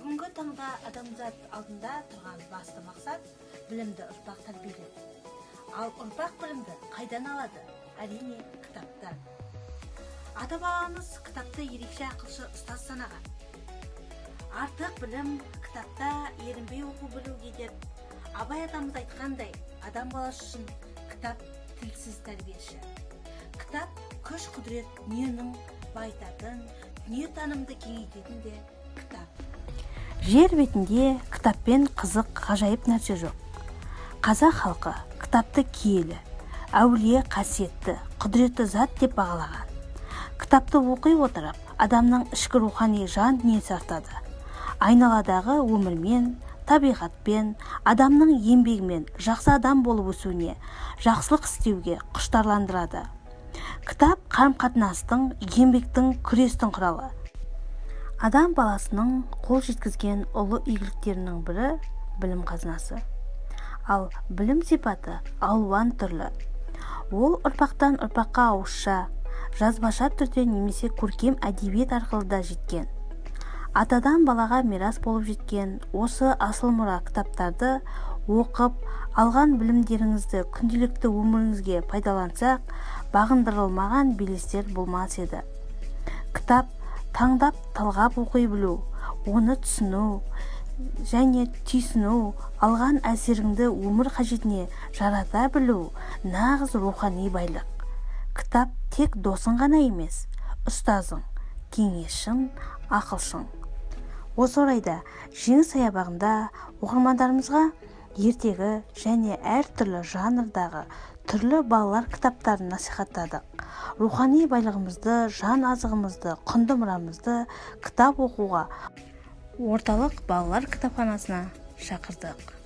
Бүгінгі таңда адамзат алдында тұрған басты мақсат білімді ұрпақ тәрбиелеу. Ал ұрпақ білімді қайдан алады? Әрине, кітаптан. Ата-бабамыз кітапты ерекше ақылшы ұстаз санаған. Артық білім кітапта, ерінбей оқу білуге деп. Абай атамыз айтқандай, адам баласы үшін кітап тілсіз тәрбиеші. Кітап күш құдірет дүниенің байтатын, дүние танымды кеңейтетін де кітап. Жер бетінде кітаппен қызық, ғажайып нәрсе жоқ. Қазақ халқы кітапты киелі, әулие, қасиетті, құдіретті зат деп бағалаған. Кітапты оқи отырып, адамның ішкі рухани жан дүниесі артады. Айналадағы өмірмен, табиғатпен, адамның еңбегімен жақсы адам болып өсуіне, жақсылық істеуге құштарландырады. Кітап қарым-қатынастың, еңбектің, күрестің құралы. Адам баласының қол жеткізген ұлы игіліктерінің бірі білім қазынасы. Ал білім сипаты алуан түрлі. Ол ұрпақтан ұрпаққа ауызша, жазбаша түрде немесе көркем әдебиет арқылы да жеткен. Атадан балаға мирас болып жеткен осы асыл мұра кітаптарды оқып, алған білімдеріңізді күнделікті өміріңізге пайдалансақ, бағындырылмаған белестер болмас еді. Кітап таңдап талғап оқи білу, оны түсіну және түйсіну, алған әсеріңді өмір қажетіне жарата білу нағыз рухани байлық. Кітап тек досың ғана емес, ұстазың, кеңесшің, ақылшың. Осы орайда жеңіс саябағында оқырмандарымызға ертегі және әртүрлі жанрдағы түрлі балалар кітаптарын насихаттадық. Рухани байлығымызды, жан азығымызды, құнды мұрамызды кітап оқуға орталық балалар кітапханасына шақырдық.